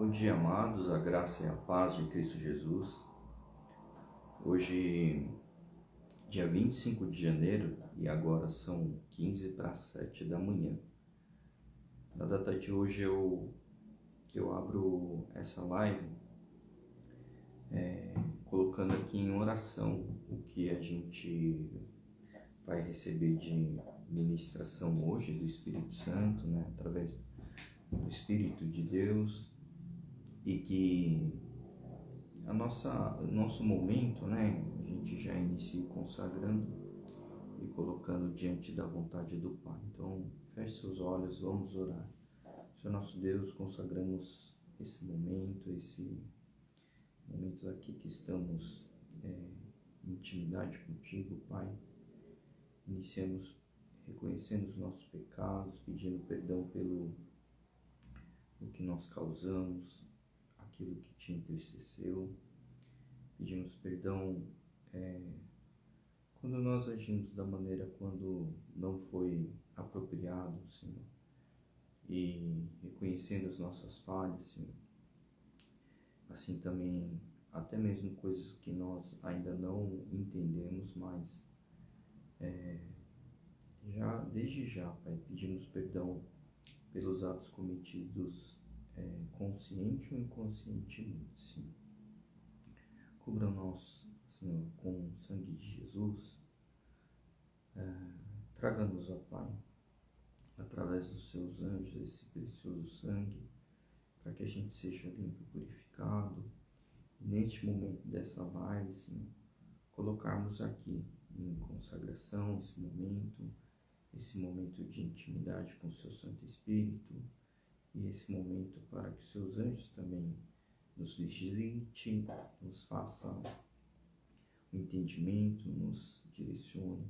Bom dia, amados, a graça e a paz de Cristo Jesus. Hoje, dia 25 de janeiro, e agora são 15 para 7 da manhã. Na data de hoje eu abro essa live colocando aqui em oração o que a gente vai receber de ministração hoje do Espírito Santo, né, através do Espírito de Deus, e que nosso momento, né, a gente já inicia consagrando e colocando diante da vontade do Pai. Então, feche seus olhos, vamos orar. Senhor nosso Deus, consagramos esse momento aqui que estamos em intimidade contigo, Pai. Iniciamos reconhecendo os nossos pecados, pedindo perdão pelo que nós causamos, aquilo que te entristeceu. Pedimos perdão quando nós agimos da maneira quando não foi apropriado, Senhor. E reconhecendo as nossas falhas, Senhor. Assim também, até mesmo coisas que nós ainda não entendemos, mas desde já, Pai, pedimos perdão pelos atos cometidos consciente ou inconscientemente, Senhor. Cubra-nos, Senhor, com o sangue de Jesus. Traga-nos, ó Pai, através dos seus anjos, esse precioso sangue, para que a gente seja limpo e purificado. E neste momento dessa live, Senhor, colocarmos aqui em consagração esse momento de intimidade com o seu Santo Espírito, e esse momento para que os seus anjos também nos visite, nos faça o entendimento, nos direcione,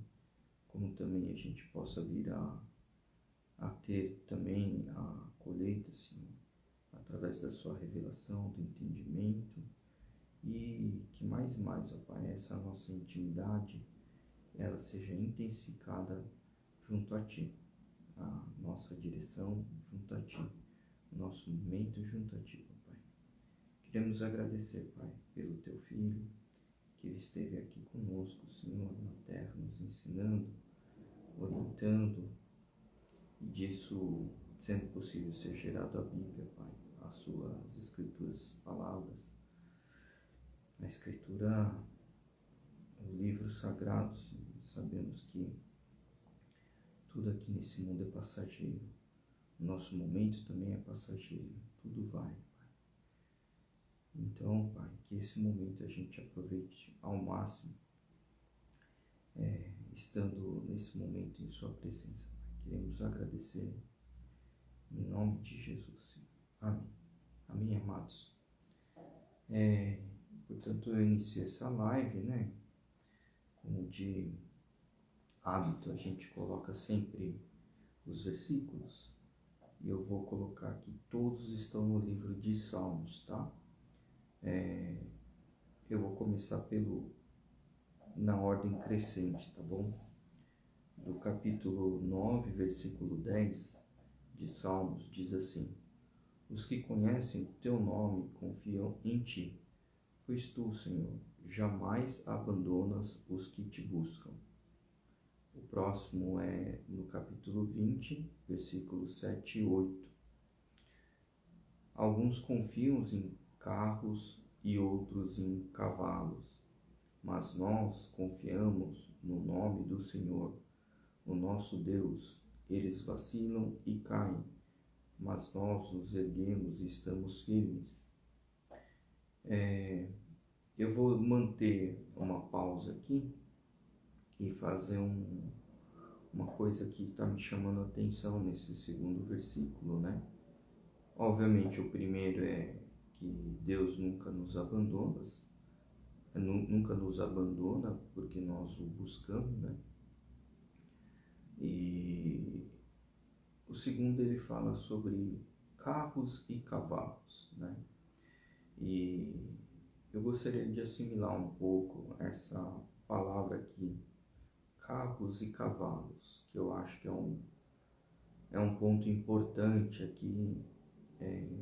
como também a gente possa vir a ter também a colheita, Senhor, através da sua revelação, do entendimento, e que mais, ó Pai, essa nossa intimidade, ela seja intensificada junto a Ti, a nossa direção junto a Ti, o nosso momento junto a Ti, Pai. Queremos agradecer, Pai, pelo Teu Filho, que Ele esteve aqui conosco, Senhor, na terra, nos ensinando, orientando, e disso, sendo possível, ser gerado a Bíblia, Pai, as Suas Escrituras, palavras, a Escritura, o livro sagrado, Senhor. Sabemos que tudo aqui nesse mundo é passageiro, o nosso momento também é passageiro, tudo vai, Pai. Então, Pai, que esse momento a gente aproveite ao máximo, estando nesse momento em Sua presença, Pai. Queremos agradecer em nome de Jesus, Senhor. Amém. Amém, amados. Portanto, eu iniciei essa live, né? Como de hábito, a gente coloca sempre os versículos, e eu vou colocar aqui, todos estão no livro de Salmos, tá? Eu vou começar na ordem crescente, tá bom? Do capítulo 9, versículo 10 de Salmos, diz assim: os que conhecem o teu nome confiam em ti, pois tu, Senhor, jamais abandonas os que te buscam. O próximo é no capítulo 20, versículos 7 e 8. Alguns confiam em carros e outros em cavalos, mas nós confiamos no nome do Senhor, o nosso Deus. Eles vacilam e caem, mas nós nos erguemos e estamos firmes. Eu vou manter uma pausa aqui e fazer uma coisa que está me chamando a atenção nesse segundo versículo, né? Obviamente, o primeiro é que Deus nunca nos abandona porque nós o buscamos, né? E o segundo, ele fala sobre carros e cavalos, né? E eu gostaria de assimilar um pouco essa palavra aqui, carros e cavalos, que eu acho que é um ponto importante aqui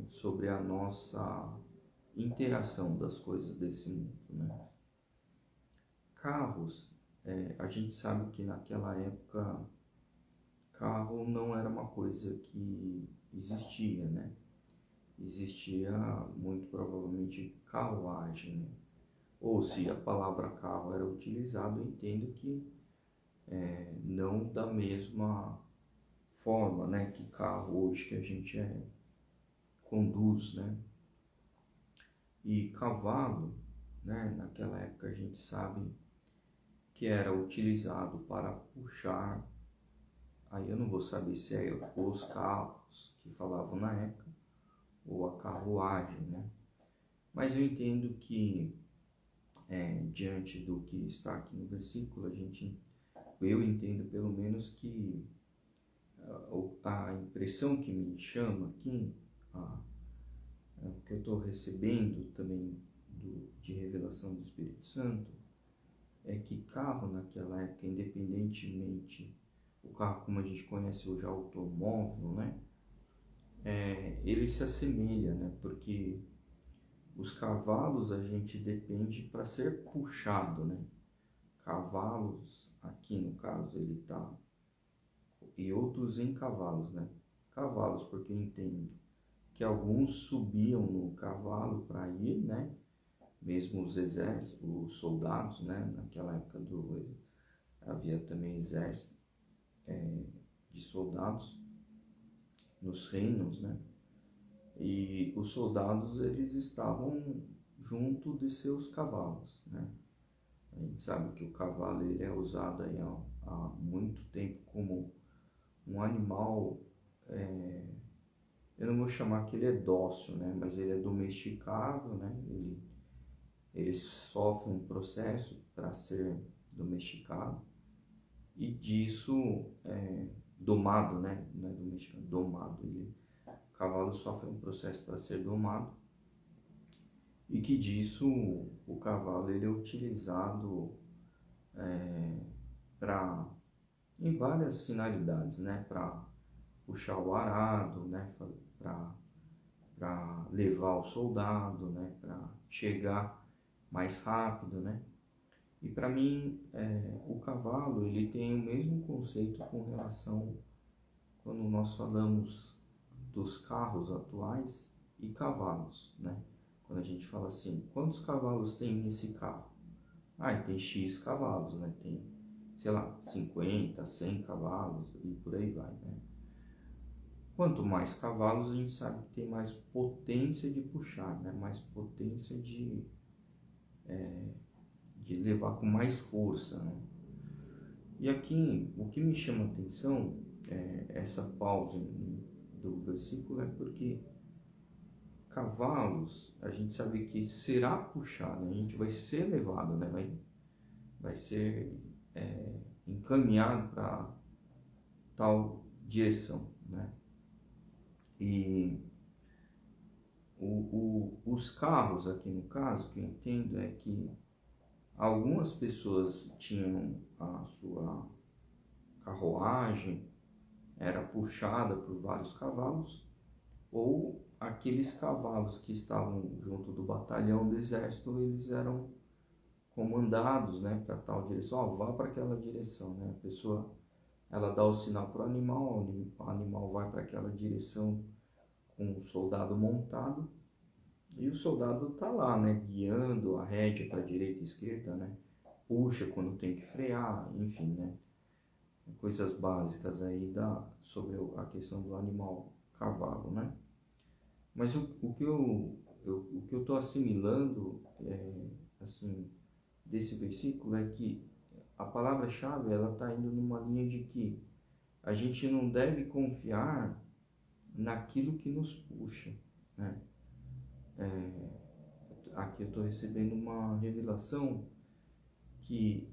sobre a nossa interação das coisas desse mundo, né? Carros, a gente sabe que naquela época carro não era uma coisa que existia, né? Existia muito provavelmente carruagem, né? Ou se a palavra carro era utilizada, eu entendo que não da mesma forma, né, que carro hoje que a gente conduz, né? E cavalo, né, naquela época a gente sabe que era utilizado para puxar, aí eu não vou saber se é os carros que falavam na época ou a carruagem, né? Mas eu entendo que diante do que está aqui no versículo, eu entendo pelo menos que a impressão que me chama aqui, o que eu estou recebendo também de revelação do Espírito Santo, é que carro naquela época, independentemente, o carro como a gente conhece hoje, automóvel, né? Ele se assemelha, né? Porque os cavalos a gente depende para ser puxado, né? Cavalos, aqui no caso ele tá, e outros em cavalos, né? Cavalos, porque eu entendo que alguns subiam no cavalo para ir, né? Mesmo os exércitos, os soldados, né? Naquela época havia também exército de soldados nos reinos, né? E os soldados, eles estavam junto de seus cavalos, né? A gente sabe que o cavalo ele é usado aí há muito tempo como um animal, eu não vou chamar que ele é dócil, né? Mas ele é domesticável, né? Ele sofre um processo para ser domesticado e disso domado, né? Não é domesticado, domado. O cavalo sofre um processo para ser domado e que disso o cavalo ele é utilizado em várias finalidades, né? Para puxar o arado, né? Para levar o soldado, né? Para chegar mais rápido, né? E para mim o cavalo ele tem o mesmo conceito com relação quando nós falamos dos carros atuais e cavalos, né? Quando a gente fala assim, quantos cavalos tem esse carro? Tem X cavalos, né? Tem, sei lá, 50, 100 cavalos e por aí vai, né? Quanto mais cavalos, a gente sabe que tem mais potência de puxar, né? Mais potência de levar com mais força, né? E aqui, o que me chama a atenção, essa pausa do versículo, é porque cavalos, a gente sabe que será puxado, a gente vai ser levado, né? Vai ser encaminhado para tal direção, né? E os carros aqui no caso, que eu entendo é que algumas pessoas tinham a sua carruagem, era puxada por vários cavalos, ou aqueles cavalos que estavam junto do batalhão do exército, eles eram comandados, né, para tal direção, vá para aquela direção, né? A pessoa ela dá o sinal para o animal vai para aquela direção com o soldado montado, e o soldado tá lá, né, guiando a rédea para direita e esquerda, né? Puxa quando tem que frear, enfim, né? Coisas básicas aí sobre a questão do animal cavalo, né? Mas o que eu estou assimilando, assim, desse versículo é que a palavra-chave ela está indo numa linha de que a gente não deve confiar naquilo que nos puxa, né? Aqui eu estou recebendo uma revelação que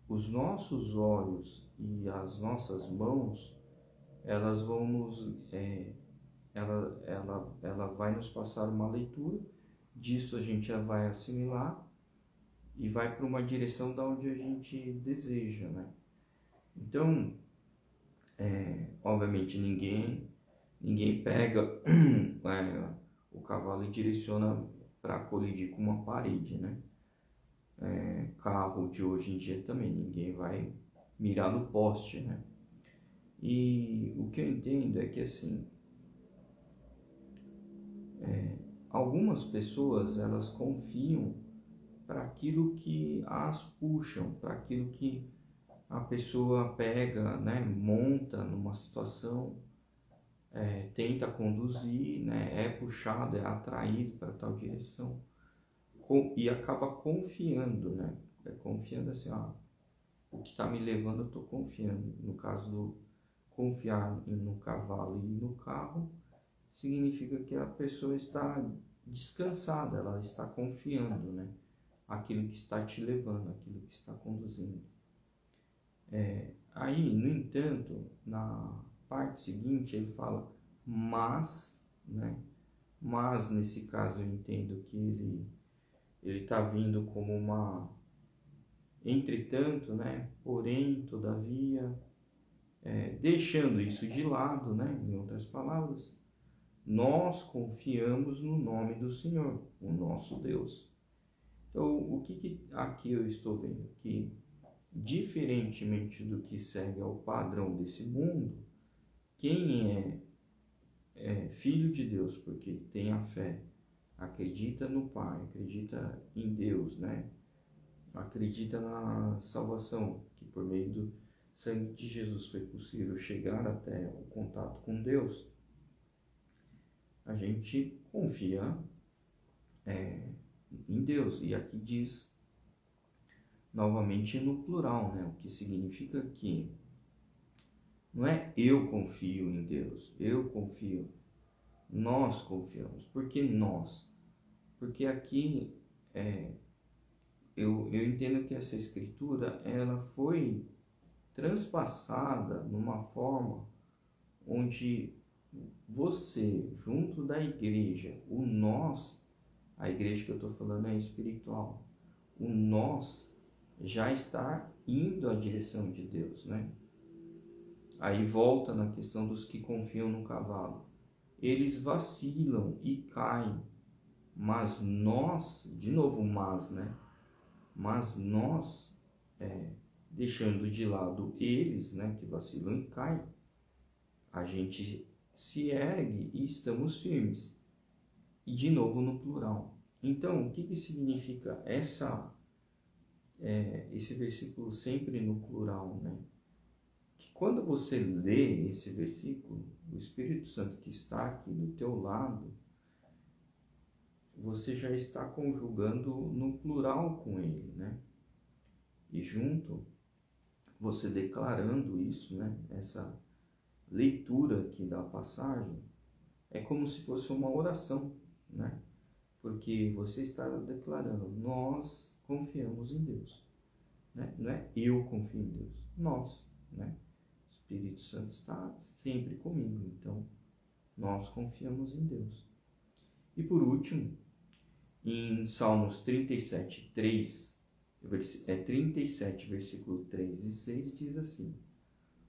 os nossos olhos e as nossas mãos elas vão ela vai nos passar uma leitura, disso a gente já vai assimilar e vai para uma direção da onde a gente deseja, né? Então, obviamente ninguém Ninguém pega o cavalo e direciona para colidir com uma parede, né? Carro de hoje em dia também, ninguém vai mirar no poste, né? E o que eu entendo é que assim, algumas pessoas elas confiam para aquilo que as puxam, para aquilo que a pessoa pega, né, monta numa situação, tenta conduzir, né, é puxado, é atraído para tal direção e acaba confiando, né, confiando assim, o que está me levando eu estou confiando. No caso do confiar no cavalo e no carro, significa que a pessoa está descansada, ela está confiando, né, aquilo que está te levando, aquilo que está conduzindo. Aí, no entanto, na parte seguinte ele fala mas, né? Mas nesse caso eu entendo que ele está vindo como uma entretanto, né? Porém, todavia, deixando isso de lado, né? Em outras palavras, nós confiamos no nome do Senhor, o nosso Deus. Então, o que aqui eu estou vendo? Que diferentemente do que segue ao padrão desse mundo, quem é filho de Deus, porque tem a fé, acredita no Pai, acredita em Deus, né? Acredita na salvação, que por meio do sangue de Jesus foi possível chegar até o contato com Deus, a gente confia em Deus. E aqui diz novamente no plural, né? O que significa que não é eu confio em Deus, eu confio, nós confiamos. Por que nós? Porque aqui eu entendo que essa escritura ela foi transpassada numa forma onde você, junto da igreja, o nós, a igreja que eu estou falando é espiritual, o nós já está indo à direção de Deus, né? Aí volta na questão dos que confiam no cavalo. Eles vacilam e caem, mas nós, de novo mas, né? Mas nós, deixando de lado eles, né, que vacilam e caem, a gente se ergue e estamos firmes. E de novo no plural. Então, o que significa esse versículo sempre no plural, né? Que quando você lê esse versículo, o Espírito Santo que está aqui do teu lado, você já está conjugando no plural com ele, né? E junto, você declarando isso, né? Essa leitura aqui da passagem é como se fosse uma oração, né? Porque você está declarando, nós confiamos em Deus, né? Não é eu confio em Deus, nós, né? O Espírito Santo está sempre comigo, então nós confiamos em Deus. E por último, em Salmos 37, 3, 37, versículo 3 e 6, diz assim: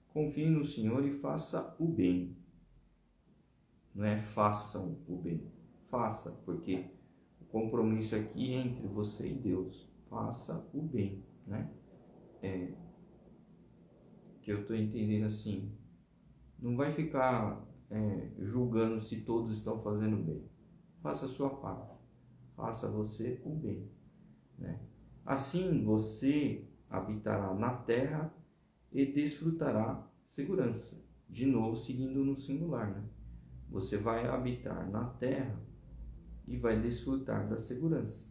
confie no Senhor e faça o bem. Não é façam o bem, faça, porque o compromisso aqui é entre você e Deus. Faça o bem, né? Que eu estou entendendo assim, não vai ficar julgando se todos estão fazendo bem. Faça a sua parte, faça você o bem, né? Assim você habitará na terra e desfrutará segurança. De novo, seguindo no singular, né? Você vai habitar na terra e vai desfrutar da segurança,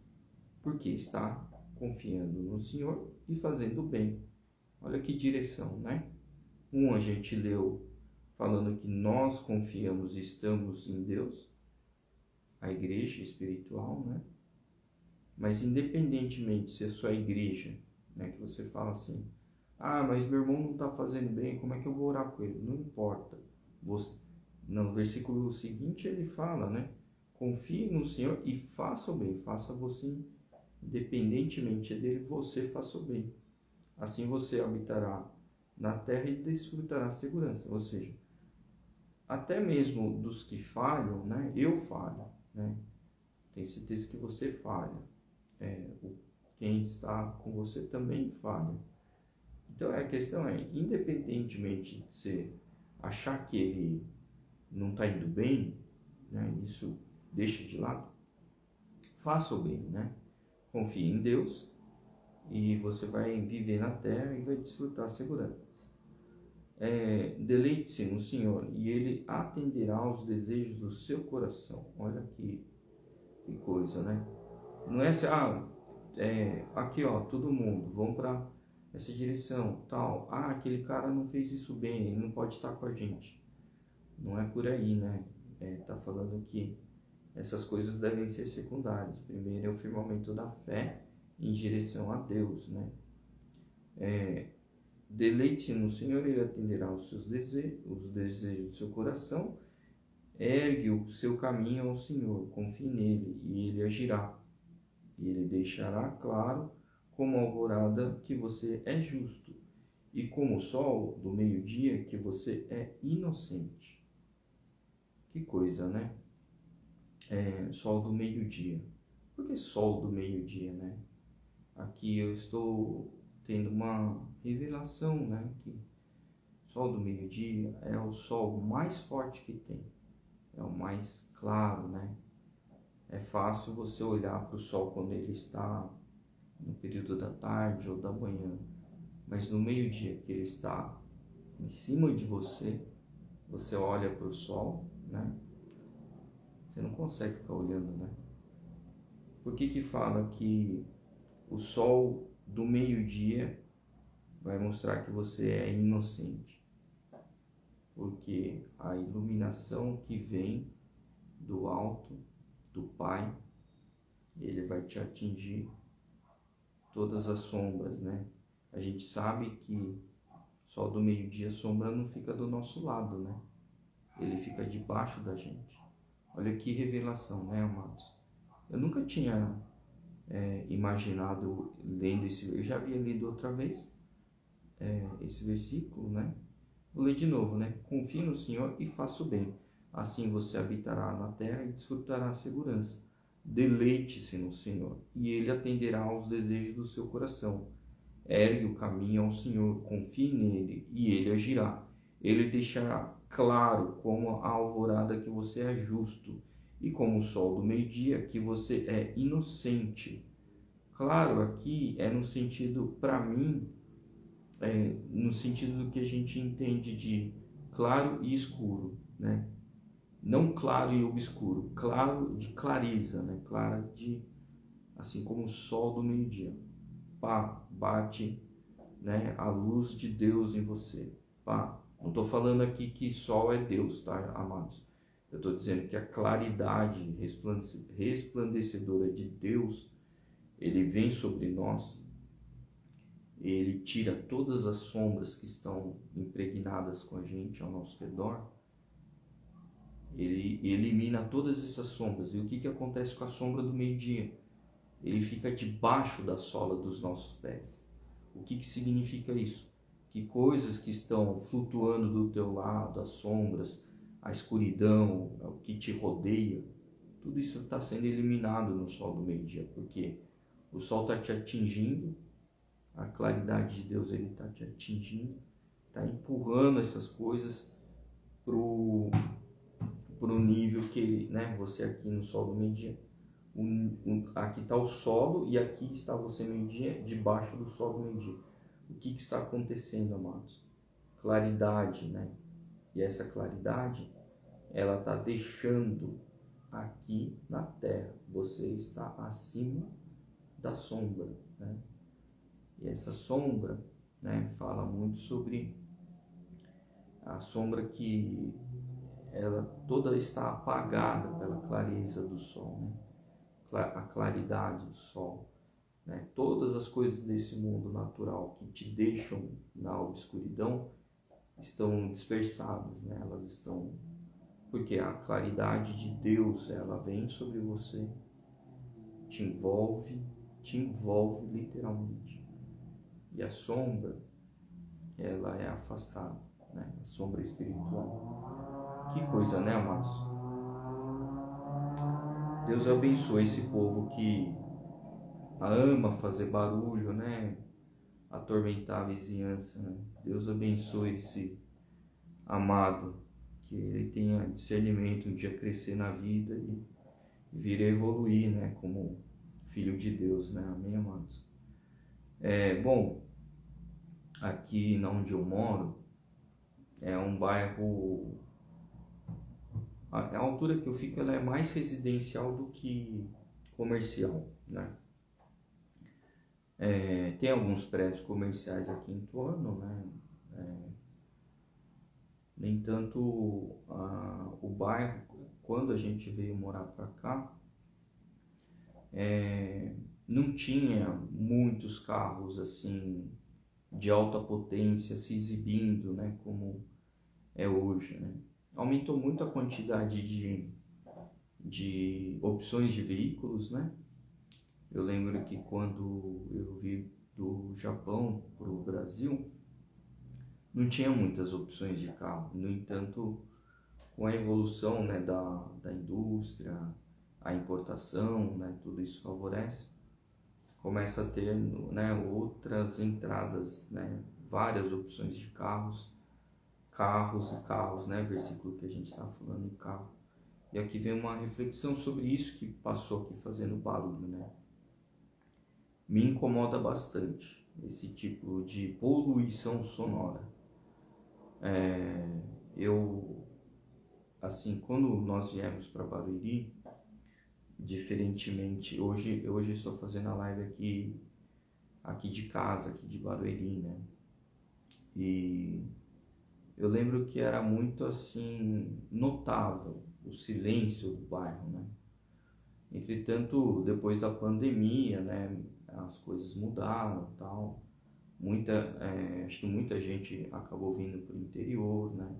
porque está confiando no Senhor e fazendo o bem. Olha que direção, né? A gente leu falando que nós confiamos e estamos em Deus, a igreja espiritual, né? Mas independentemente se a sua igreja, né, que você fala assim, mas meu irmão não está fazendo bem, como é que eu vou orar com ele? Não importa. No versículo seguinte ele fala, né? Confie no Senhor e faça o bem, faça você, independentemente dele, você faça o bem. Assim você habitará na terra e desfrutará segurança. Ou seja, até mesmo dos que falham, né? Eu falho, né? Tenho certeza que você falha. Quem está com você também falha. Então a questão é, independentemente de você achar que ele não está indo bem, né? Isso deixa de lado. Faça o bem, né? Confie em Deus e você vai viver na terra e vai desfrutar a segurança. Deleite-se no Senhor e Ele atenderá aos desejos do seu coração. Olha que coisa, né? Não é assim, aqui ó, todo mundo, vamos para essa direção, tal. Aquele cara não fez isso bem, ele não pode estar com a gente. Não é por aí, né? Tá falando que essas coisas devem ser secundárias. Primeiro é o firmamento da fé em direção a Deus, né? Deleite no Senhor, Ele atenderá os seus desejos, os desejos do seu coração. Ergue o seu caminho ao Senhor, confie nele e Ele agirá. E Ele deixará claro como a alvorada que você é justo e como o sol do meio-dia que você é inocente. Que coisa, né? Sol do meio-dia. Por que sol do meio-dia, né? Aqui eu estou tendo uma revelação, né? Que sol do meio-dia é o sol mais forte que tem. É o mais claro, né? É fácil você olhar para o sol quando ele está no período da tarde ou da manhã. Mas no meio-dia que ele está em cima de você, você olha para o sol, né? Você não consegue ficar olhando, né? Por que fala que o sol do meio-dia vai mostrar que você é inocente? Porque a iluminação que vem do alto, do Pai, ele vai te atingir todas as sombras, né? A gente sabe que sol do meio-dia, a sombra não fica do nosso lado, né? Ele fica debaixo da gente. Olha que revelação, né, amados? Eu nunca tinha imaginado lendo esse... Eu já havia lido outra vez esse versículo, né? Vou ler de novo, né? Confie no Senhor e faça o bem. Assim você habitará na terra e desfrutará a segurança. Deleite-se no Senhor e Ele atenderá aos desejos do seu coração. Ergue o caminho ao Senhor, confie nele e Ele agirá. Ele deixará claro como a alvorada que você é justo e como o sol do meio-dia que você é inocente. Claro, aqui é no sentido, para mim, no sentido do que a gente entende de claro e escuro, né? Não claro e obscuro, claro de clareza, né? Clara de, assim como o sol do meio-dia. Pá, bate, né, a luz de Deus em você. Pá, não estou falando aqui que sol é Deus, tá, amados? Eu estou dizendo que a claridade resplandecedora de Deus, Ele vem sobre nós, Ele tira todas as sombras que estão impregnadas com a gente ao nosso redor, Ele elimina todas essas sombras. E o que acontece com a sombra do meio-dia? Ele fica debaixo da sola dos nossos pés. O que significa isso? Que coisas que estão flutuando do teu lado, as sombras, a escuridão, o que te rodeia, tudo isso está sendo eliminado no sol do meio-dia, porque o sol está te atingindo, a claridade de Deus está te atingindo, está empurrando essas coisas pro nível que ele, né? Você aqui no sol do meio-dia, aqui está o solo e aqui está você meio-dia, debaixo do sol do meio-dia. O que está acontecendo, amados? Claridade, né? E essa claridade, ela está deixando aqui na terra. Você está acima da sombra, né? E essa sombra, né, fala muito sobre a sombra que ela toda está apagada pela clareza do sol, né? A claridade do sol, né? Todas as coisas desse mundo natural que te deixam na obscuridão estão dispersadas, né? Elas estão, porque a claridade de Deus, ela vem sobre você, te envolve literalmente. E a sombra, ela é afastada, né? A sombra espiritual, Que coisa, né, amados? Deus abençoe esse povo que ama fazer barulho, né? Atormentar a vizinhança, né? Deus abençoe esse amado, que ele tenha discernimento, um dia crescer na vida e vir a evoluir, né? Como filho de Deus, né? Amém, amados? Bom, aqui onde eu moro, é um bairro... A altura que eu fico, ela é mais residencial do que comercial, né? Tem alguns prédios comerciais aqui em torno, né? No entanto, o bairro, quando a gente veio morar para cá, não tinha muitos carros assim de alta potência se exibindo, né? Como é hoje, né? Aumentou muito a quantidade de opções de veículos, né? Eu lembro que quando eu vim do Japão para o Brasil, não tinha muitas opções de carro. No entanto, com a evolução, né, da indústria, a importação, né, tudo isso favorece, começa a ter, né, outras entradas, né, várias opções de carros, né, versículo que a gente está falando em carro. E aqui vem uma reflexão sobre isso que passou aqui fazendo barulho, né? Me incomoda bastante esse tipo de poluição sonora. Assim, quando nós viemos para Barueri, diferentemente, hoje eu estou fazendo a live aqui de casa, aqui de Barueri, né? E eu lembro que era muito assim, notável o silêncio do bairro, né? Entretanto, depois da pandemia, né, as coisas mudaram e tal. Acho que muita gente acabou vindo para o interior, né?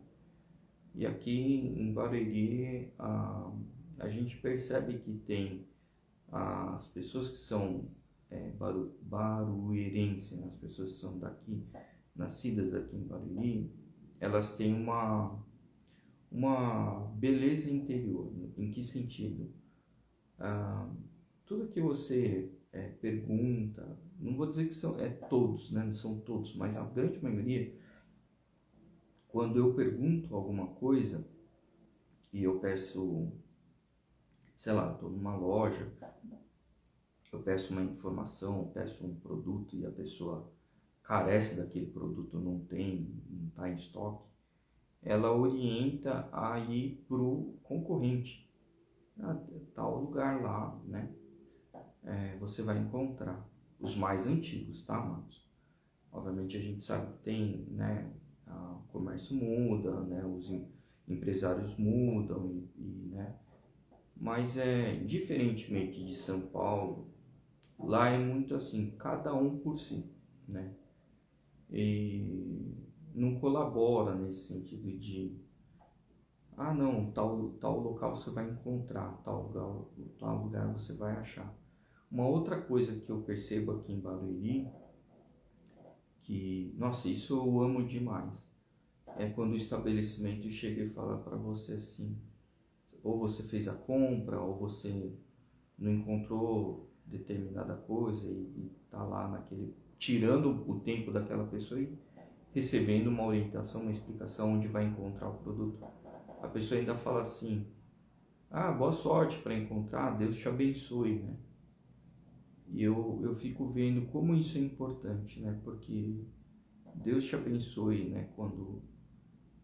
E aqui em Barueri, a gente percebe que tem as pessoas que são baruerenses, né? As pessoas que são daqui, nascidas aqui em Barueri, elas têm uma beleza interior. Em que sentido? Tudo que você pergunta, não vou dizer que são todos, né? Não são todos, mas a grande maioria, quando eu pergunto alguma coisa e eu peço, sei lá, estou numa loja, eu peço uma informação, eu peço um produto e a pessoa carece daquele produto, não está em estoque, ela orienta a ir para o concorrente. Tal lugar lá, né? Você vai encontrar os mais antigos, tá, amados? Obviamente a gente sabe que tem, né? O comércio muda, né? Os empresários mudam né? Mas diferentemente de São Paulo, lá é muito assim, cada um por si, né? E não colabora nesse sentido de não, tal local você vai encontrar, tal lugar você vai achar. Uma outra coisa que eu percebo aqui em Barueri, que, nossa, isso eu amo demais, é quando o estabelecimento chega e fala para você assim, ou você fez a compra, ou você não encontrou determinada coisa e tá lá tirando o tempo daquela pessoa e recebendo uma orientação, uma explicação onde vai encontrar o produto. A pessoa ainda fala assim, boa sorte para encontrar, Deus te abençoe, né? E eu fico vendo como isso é importante, né? Porque Deus te abençoe, né? Quando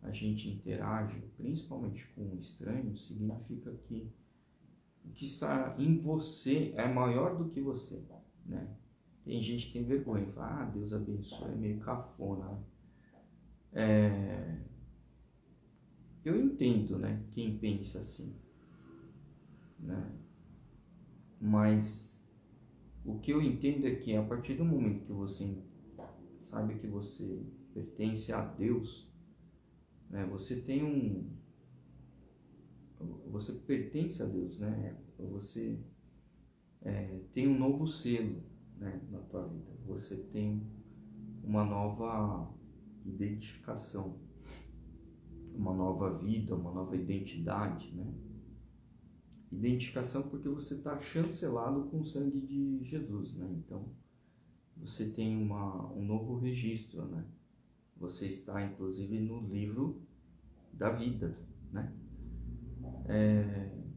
a gente interage, principalmente com estranhos, significa que o que está em você é maior do que você, né? Tem gente que tem vergonha e fala, Deus abençoe, é meio cafona, né? Eu entendo, né? Quem pensa assim, né? Mas o que eu entendo é que a partir do momento que você sabe que você pertence a Deus, né? Você pertence a Deus, né? Você tem um novo selo, né, na tua vida. Você tem uma nova identificação. uma nova vida, uma nova identidade, né? Identificação porque você está chancelado com o sangue de Jesus, né? Então, você tem um novo registro, né? Você está, inclusive, no livro da vida, né?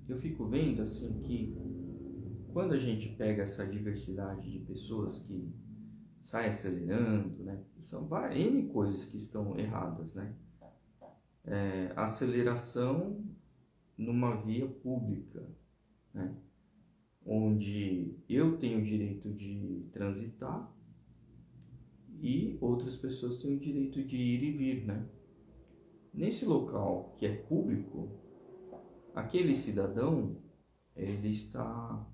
Eu fico vendo, assim, que quando a gente pega essa diversidade de pessoas que saem acelerando, né? São N coisas que estão erradas, né? Aceleração numa via pública, né? Onde eu tenho o direito de transitar e outras pessoas têm o direito de ir e vir, né? Nesse local que é público, aquele cidadão, ele está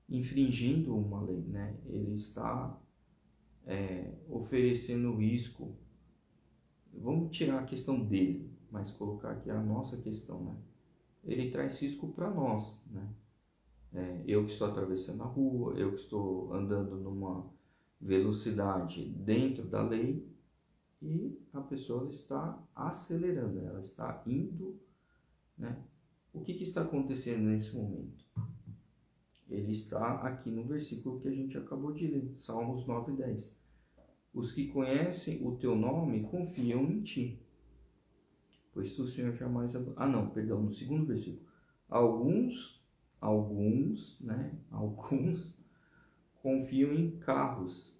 infringindo uma lei, né? Ele está oferecendo risco. Vamos tirar a questão dele, mas colocar aqui a nossa questão, né? Ele traz risco para nós, né? Eu que estou atravessando a rua, eu que estou andando numa velocidade dentro da lei e a pessoa está acelerando, ela está indo, né? O que está acontecendo nesse momento? Ele está aqui no versículo que a gente acabou de ler, Salmos 9:10. Os que conhecem o teu nome confiam em ti, pois tu, Senhor, jamais... no segundo versículo. Alguns, né? Alguns confiam em carros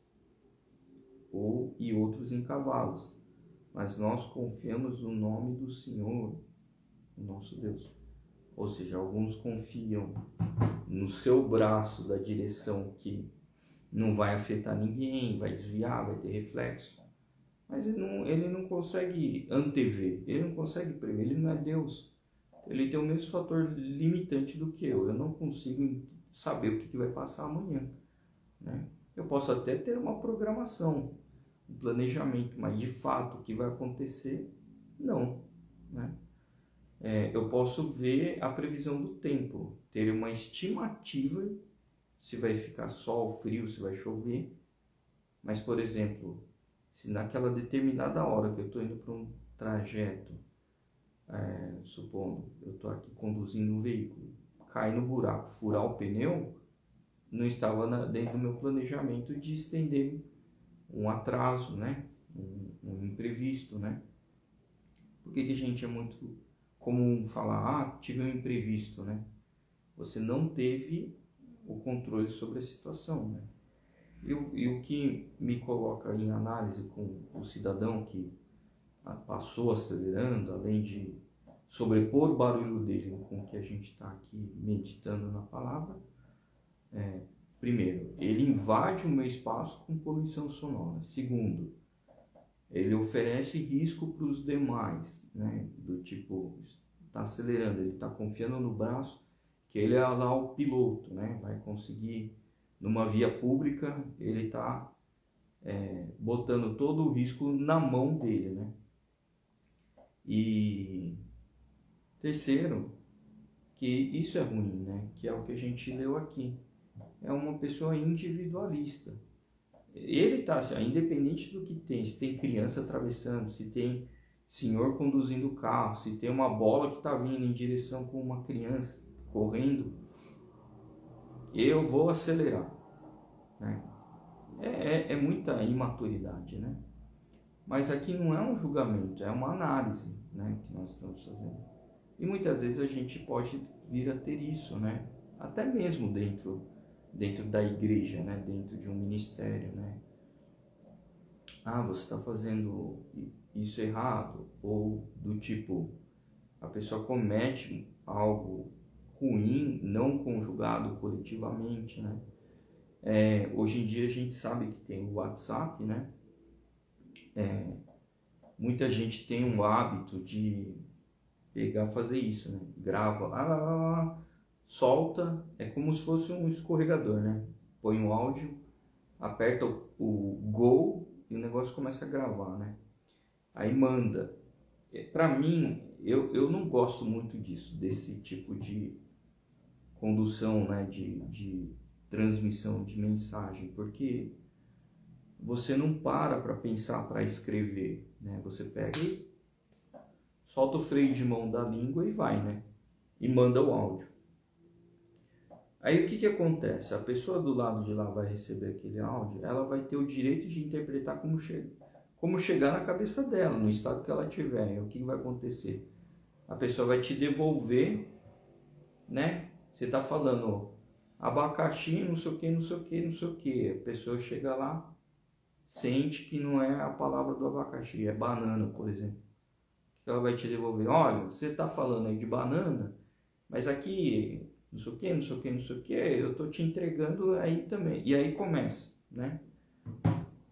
e outros em cavalos, mas nós confiamos no nome do Senhor, o nosso Deus. Ou seja, alguns confiam no seu braço da direção que não vai afetar ninguém, vai desviar, vai ter reflexo. Mas ele não consegue antever, ele não consegue prever, ele não é Deus. Ele tem o mesmo fator limitante do que eu não consigo saber o que vai passar amanhã, né? Eu posso até ter uma programação, um planejamento, mas de fato o que vai acontecer, não, né? Eu posso ver a previsão do tempo, ter uma estimativa se vai ficar sol, frio, se vai chover, mas, por exemplo, se naquela determinada hora que eu estou indo para um trajeto, supondo, eu estou aqui conduzindo um veículo, cair no buraco, furar o pneu, não estava dentro do meu planejamento de estender um atraso, né? Um imprevisto, né? Por que a gente é muito comum falar, tive um imprevisto, né? Você não teve o controle sobre a situação, né? E o que me coloca em análise com o cidadão que passou acelerando, além de sobrepor o barulho dele com o que a gente está aqui meditando na palavra, primeiro, ele invade o meu espaço com poluição sonora. Segundo, ele oferece risco para os demais, né? Do tipo, está acelerando, ele está confiando no braço, que ele é lá o piloto, né? Vai conseguir, numa via pública, ele está botando todo o risco na mão dele, né? E terceiro, que isso é ruim, né? Que é o que a gente leu aqui. É uma pessoa individualista. Ele está assim, independente do que tem, se tem criança atravessando, se tem senhor conduzindo o carro, se tem uma bola que está vindo em direção com uma criança correndo, eu vou acelerar, né? É muita imaturidade, né? Mas aqui não é um julgamento, é uma análise, né, que nós estamos fazendo. E muitas vezes a gente pode vir a ter isso, né? Até mesmo dentro da igreja, né? Dentro de um ministério, né? Você está fazendo isso errado, ou do tipo, a pessoa comete algo ruim, não conjugado coletivamente, né? Hoje em dia a gente sabe que tem o WhatsApp, né? Muita gente tem um hábito de pegar, fazer isso, né? Grava, solta, é como se fosse um escorregador, né? Põe um áudio, aperta o go e o negócio começa a gravar, né? Aí manda. Para mim, eu não gosto muito disso, desse tipo de condução, né? De transmissão de mensagem, porque você não para pensar, para escrever, né? Você pega e solta o freio de mão da língua e vai, né? E manda o áudio. Aí o que acontece? A pessoa do lado de lá vai receber aquele áudio, ela vai ter o direito de interpretar como chegar na cabeça dela, no estado que ela tiver. E o que vai acontecer? A pessoa vai te devolver, né? Você está falando abacaxi, não sei o que, não sei o que, não sei o que. A pessoa chega lá, sente que não é a palavra do abacaxi, é banana, por exemplo. Ela vai te devolver, olha, você está falando aí de banana, mas aqui não sei o que, não sei o que, não sei o que, eu estou te entregando aí também. E aí começa, né?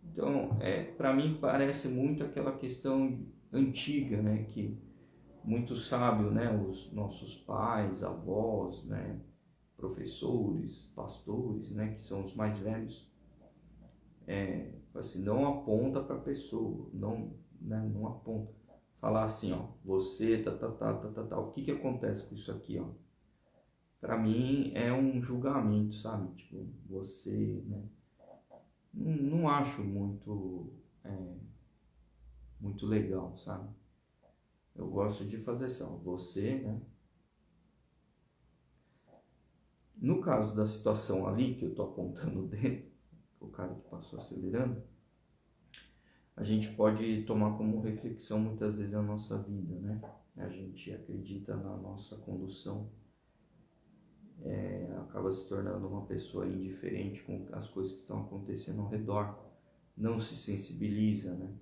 Então, para mim parece muito aquela questão antiga, né? Que muito sábio, né? Os nossos pais, avós, né? Professores, pastores, né? Que são os mais velhos. Assim, não aponta para a pessoa, não, né? Não aponta. Falar assim, ó, você, o que acontece com isso aqui, ó? Para mim é um julgamento, sabe? Tipo, você, né? Não acho muito legal, sabe? Eu gosto de fazer assim, ó, você, né? No caso da situação ali, que eu tô apontando o dedo, o cara que passou acelerando, a gente pode tomar como reflexão muitas vezes a nossa vida, né? A gente acredita na nossa condução, acaba se tornando uma pessoa indiferente com as coisas que estão acontecendo ao redor, não se sensibiliza, né?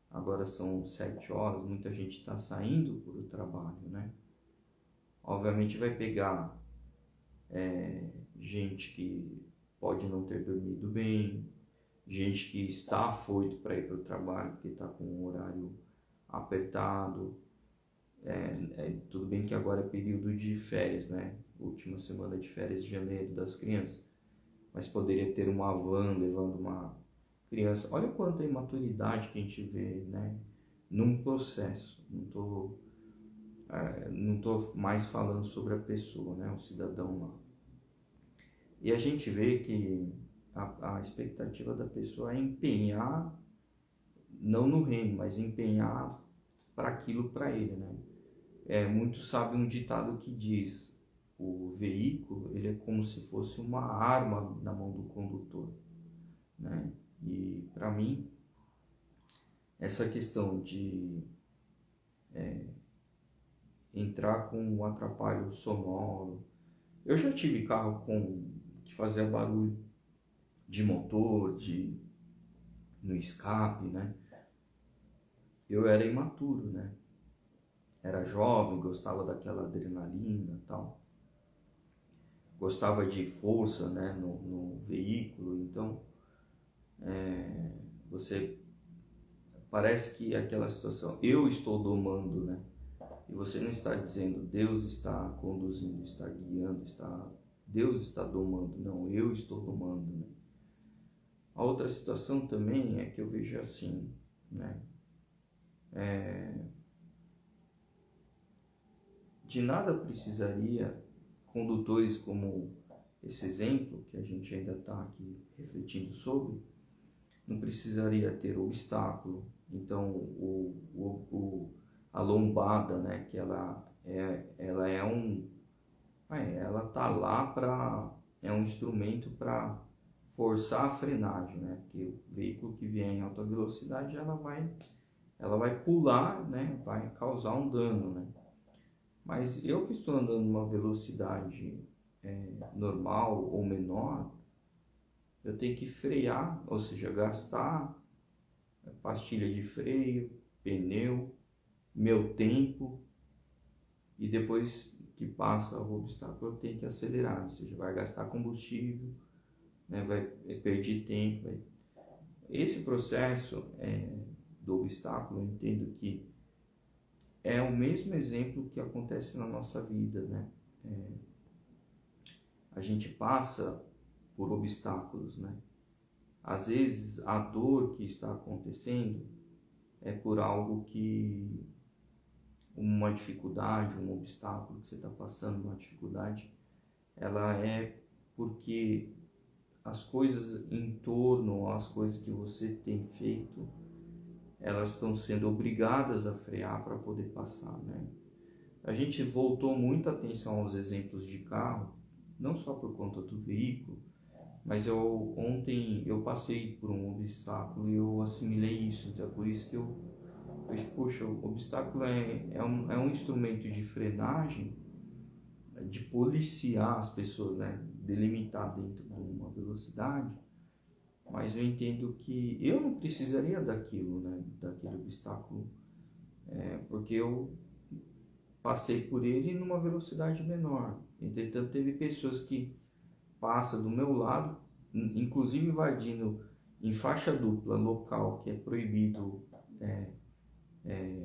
Agora são 7 horas, muita gente está saindo para o trabalho, né? Obviamente vai pegar gente que pode não ter dormido bem, gente que está afoito para ir para o trabalho porque está com um horário apertado. Tudo bem que agora é período de férias, né? Última semana de férias de janeiro das crianças, mas poderia ter uma van levando uma criança. Olha quanta imaturidade que a gente vê, né? Num processo. Não tô mais falando sobre a pessoa, né? O cidadão lá. E a gente vê que a expectativa da pessoa é empenhar, não no reino, mas empenhar para aquilo para ele, né? Muito sabe um ditado que diz: o veículo ele é como se fosse uma arma na mão do condutor, né? E para mim essa questão de entrar com um atrapalho sonoro, eu já tive carro que fazia barulho de motor, no escape, né? Eu era imaturo, né? Era jovem, gostava daquela adrenalina e tal. Gostava de força, né, no veículo. Então, você parece que aquela situação, eu estou domando, né? E você não está dizendo Deus está conduzindo, está guiando, Deus está domando. Não, eu estou domando, né? A outra situação também é que eu vejo assim, né? De nada precisaria condutores como esse exemplo, que a gente ainda está aqui refletindo sobre, não precisaria ter obstáculo. Então, a lombada, né, que ela tá lá é um instrumento para forçar a frenagem, né? Porque o veículo que vier em alta velocidade, ela vai pular, né? Vai causar um dano, né? Mas eu que estou andando numa velocidade normal ou menor, eu tenho que frear, ou seja, gastar pastilha de freio, pneu, meu tempo, e depois que passa o obstáculo eu tenho que acelerar, ou seja, vai gastar combustível, né, vai perder tempo. Esse processo do obstáculo, eu entendo que é o mesmo exemplo que acontece na nossa vida, né? A gente passa por obstáculos, né? Às vezes a dor que está acontecendo é por algo uma dificuldade, um obstáculo que você está passando, uma dificuldade, ela é porque as coisas em torno, as coisas que você tem feito, elas estão sendo obrigadas a frear para poder passar, né? A gente voltou muita atenção aos exemplos de carro, não só por conta do veículo, mas ontem eu passei por um obstáculo e eu assimilei isso, então é por isso que eu poxa, o obstáculo é um instrumento de frenagem, de policiar as pessoas, né? Delimitar dentro de uma velocidade, mas eu entendo que eu não precisaria daquilo, né? Daquele obstáculo, porque eu passei por ele numa velocidade menor. Entretanto, teve pessoas que passam do meu lado, inclusive invadindo em faixa dupla local que é proibido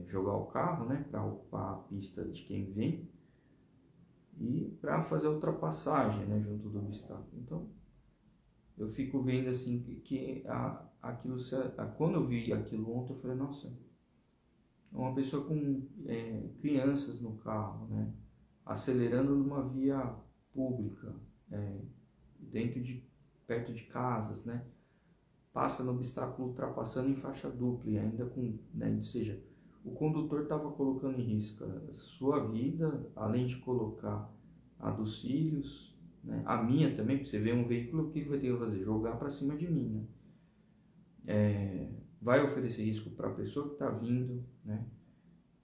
jogar o carro, né, para ocupar a pista de quem vem e para fazer a ultrapassagem, né, junto do obstáculo. Então, eu fico vendo assim aquilo, quando eu vi aquilo ontem, eu falei, nossa, uma pessoa com crianças no carro, né, acelerando numa via pública, perto de casas, né, passa no obstáculo ultrapassando em faixa dupla e ainda com, né, ou seja, o condutor estava colocando em risco a sua vida, além de colocar a dos filhos, né, a minha também, porque você vê um veículo, o que ele vai ter que fazer? Jogar para cima de mim, né? Vai oferecer risco para a pessoa que está vindo, né?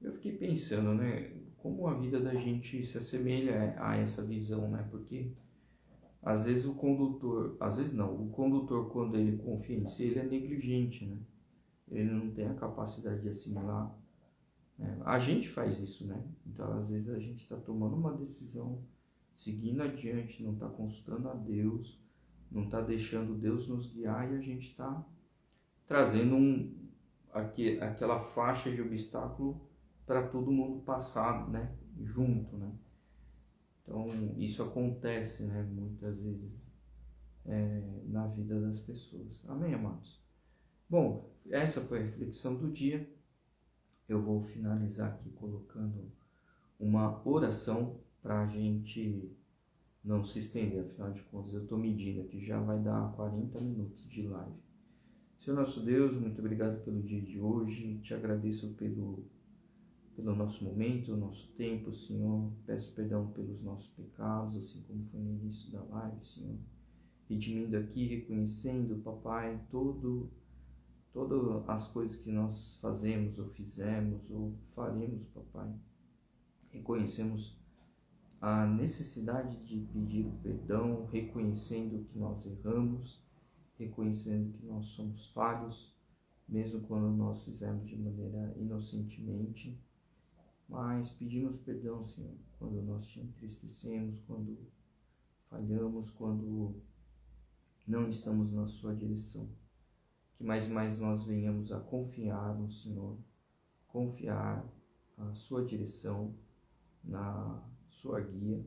Eu fiquei pensando, né, como a vida da gente se assemelha a essa visão, né? Porque às vezes o condutor quando ele confia em si, ele é negligente, né? Ele não tem a capacidade de assimilar, né? A gente faz isso, né? Então às vezes a gente está tomando uma decisão, seguindo adiante, não está consultando a Deus, não está deixando Deus nos guiar e a gente está trazendo aquela faixa de obstáculo para todo mundo passar, né? Junto, né? Então, isso acontece, né, muitas vezes na vida das pessoas. Amém, amados? Bom, essa foi a reflexão do dia. Eu vou finalizar aqui colocando uma oração para a gente não se estender. Afinal de contas, eu estou medindo aqui, já vai dar 40 minutos de live. Senhor nosso Deus, muito obrigado pelo dia de hoje. Te agradeço pelo nosso momento, nosso tempo, Senhor. Peço perdão pelos nossos pecados, assim como foi no início da live, Senhor. Redimindo aqui, reconhecendo, Papai, todas as coisas que nós fazemos, ou fizemos, ou faremos, Papai. Reconhecemos a necessidade de pedir o perdão, reconhecendo que nós erramos, reconhecendo que nós somos falhos, mesmo quando nós fizemos de maneira inocentemente. Mas pedimos perdão, Senhor, quando nós te entristecemos, quando falhamos, quando não estamos na sua direção. Que mais e mais nós venhamos a confiar no Senhor, confiar na sua direção, na sua guia.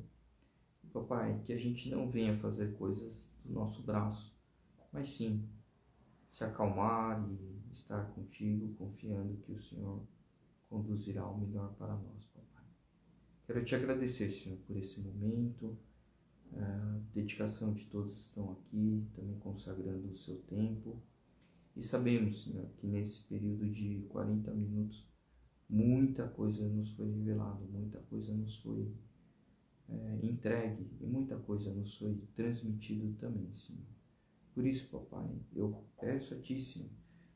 E, Papai, que a gente não venha fazer coisas do nosso braço, mas sim se acalmar e estar contigo, confiando que o Senhor conduzirá o melhor para nós, Papai. Quero te agradecer, Senhor, por esse momento, a dedicação de todos que estão aqui, também consagrando o seu tempo. E sabemos, Senhor, que nesse período de 40 minutos, muita coisa nos foi revelada, muita coisa nos foi entregue e muita coisa nos foi transmitido também, Senhor. Por isso, Papai, eu peço a Ti, Senhor,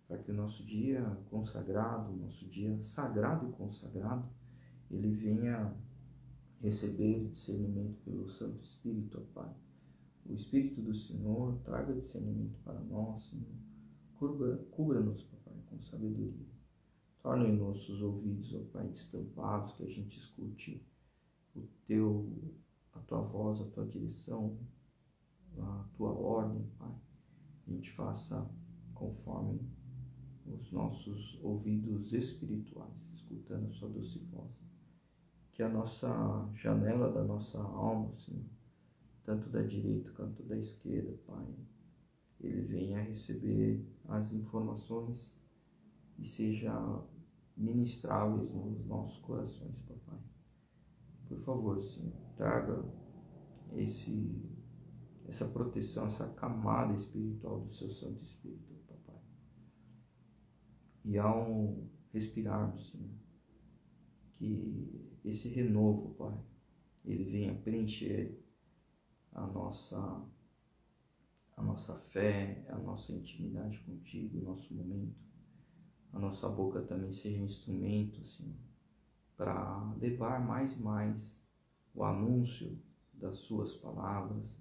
para que o nosso dia consagrado, o nosso dia sagrado e consagrado, ele venha receber discernimento pelo Santo Espírito, ó Pai. O Espírito do Senhor traga discernimento para nós, Senhor. Cubra-nos, Papai, com sabedoria. Torne nossos ouvidos, ó Pai, destampados, que a gente escute a Tua voz, a Tua direção, a Tua ordem, Pai. A gente faça conforme os nossos ouvidos espirituais, escutando a sua doce voz. Que a nossa janela da nossa alma, Senhor, tanto da direita quanto da esquerda, Pai, ele venha receber as informações e seja ministráveis nos nossos corações, Papai. Por favor, Senhor, traga essa proteção, essa camada espiritual do seu Santo Espírito, Papai. E ao respirarmos, Senhor, que esse renovo, Pai, ele venha preencher a nossa fé, a nossa intimidade contigo, o nosso momento. A nossa boca também seja um instrumento, Senhor, para levar mais e mais o anúncio das suas palavras,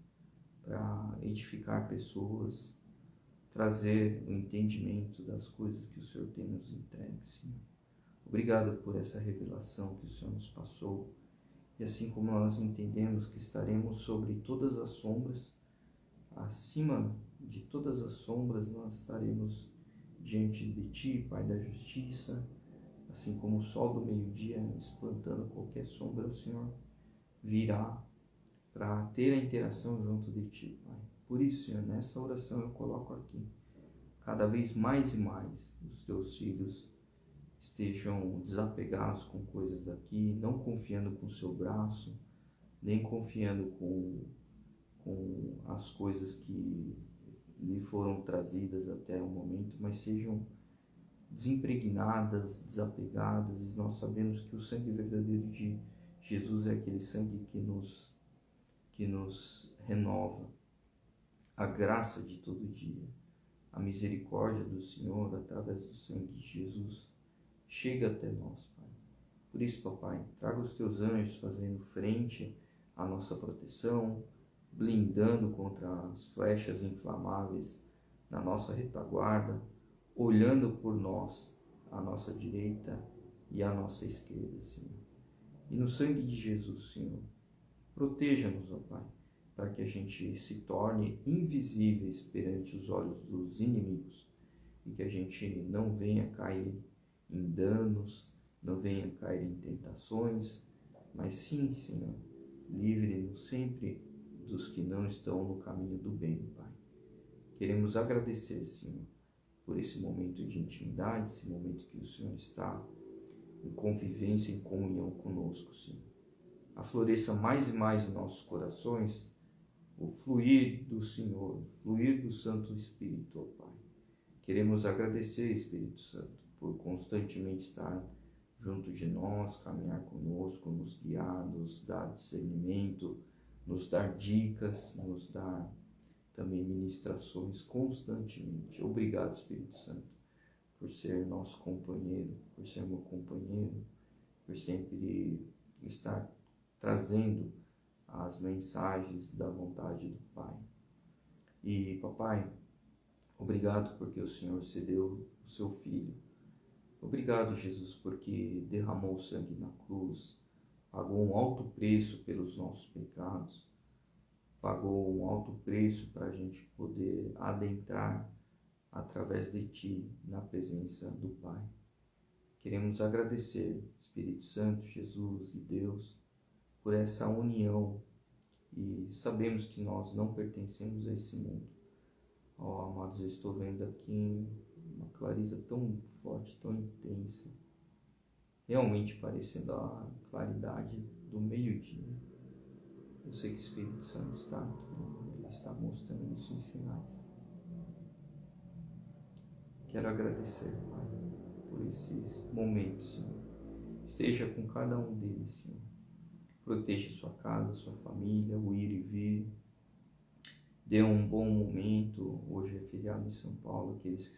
para edificar pessoas, trazer o entendimento das coisas que o Senhor tem nos entregue, Senhor. Obrigado por essa revelação que o Senhor nos passou. E assim como nós entendemos que estaremos sobre todas as sombras, acima de todas as sombras nós estaremos diante de Ti, Pai da Justiça, assim como o sol do meio-dia espantando qualquer sombra, o Senhor virá para ter a interação junto de Ti, Pai. Por isso, Senhor, nessa oração eu coloco aqui, cada vez mais e mais os Teus filhos estejam desapegados com coisas daqui, não confiando com o Seu braço, nem confiando com as coisas que lhe foram trazidas até o momento, mas sejam desimpregnadas, desapegadas, e nós sabemos que o sangue verdadeiro de Jesus é aquele sangue que nos renova, a graça de todo dia, a misericórdia do Senhor através do sangue de Jesus chega até nós, Pai. Por isso, Papai, traga os Teus anjos fazendo frente à nossa proteção, blindando contra as flechas inflamáveis na nossa retaguarda, olhando por nós, à nossa direita e à nossa esquerda, Senhor. E no sangue de Jesus, Senhor, proteja-nos, ó Pai, para que a gente se torne invisíveis perante os olhos dos inimigos e que a gente não venha cair em danos, não venha cair em tentações, mas sim, Senhor, livre-nos sempre dos que não estão no caminho do bem, Pai. Queremos agradecer, Senhor, por esse momento de intimidade, esse momento que o Senhor está em convivência, em comunhão conosco, Senhor. Afloresça mais e mais em nossos corações o fluir do Senhor, o fluir do Santo Espírito, ó Pai. Queremos agradecer, Espírito Santo, por constantemente estar junto de nós, caminhar conosco, nos guiar, nos dar discernimento, nos dar dicas, nos dar também ministrações constantemente. Obrigado, Espírito Santo, por ser nosso companheiro, por ser meu companheiro, por sempre estar trazendo as mensagens da vontade do Pai. E, Papai, obrigado porque o Senhor cedeu o seu Filho. Obrigado, Jesus, porque derramou sangue na cruz, pagou um alto preço pelos nossos pecados, pagou um alto preço para a gente poder adentrar através de Ti na presença do Pai. Queremos agradecer, Espírito Santo, Jesus e Deus, por essa união, e sabemos que nós não pertencemos a esse mundo. Ó, amados, eu estou vendo aqui uma clareza tão forte, tão intensa, realmente parecendo a claridade do meio-dia. Eu sei que o Espírito Santo está aqui, Ele está mostrando isso em sinais. Quero agradecer, Pai, por esses momentos, Senhor. Esteja com cada um deles, Senhor. Proteja sua casa, sua família, o ir e vir. Dê um bom momento. Hoje é feriado em São Paulo. Aqueles que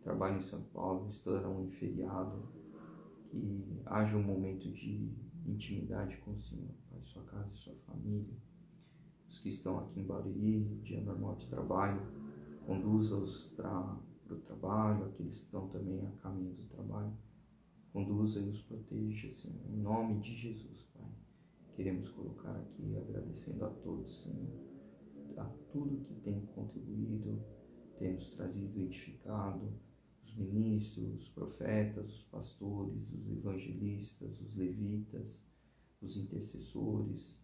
trabalham em São Paulo estarão em feriado. Que haja um momento de intimidade com o Senhor, Pai, sua casa e sua família. Os que estão aqui em Barueri, dia normal de trabalho, conduza-os para o trabalho. Aqueles que estão também a caminho do trabalho, conduza e os proteja, Senhor, em nome de Jesus, Pai. Queremos colocar aqui agradecendo a todos, Senhor, a tudo que tem contribuído, tem nos trazido edificado, os ministros, os profetas, os pastores, os evangelistas, os levitas, os intercessores,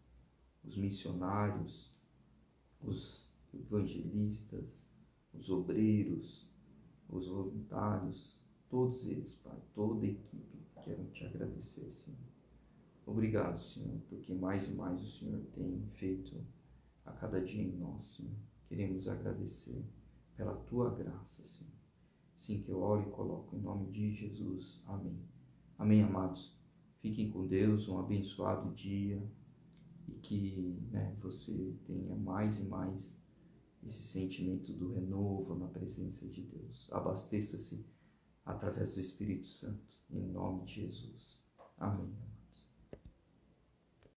os missionários, os evangelistas, os obreiros, os voluntários, todos eles, Pai, toda a equipe, quero te agradecer, Senhor. Obrigado, Senhor, porque mais e mais o Senhor tem feito a cada dia em nós, Senhor. Queremos agradecer pela Tua graça, Senhor. Assim que eu oro e coloco em nome de Jesus. Amém. Amém, amados. Fiquem com Deus, um abençoado dia e que você tenha mais e mais esse sentimento do renovo na presença de Deus. Abasteça-se através do Espírito Santo, em nome de Jesus. Amém.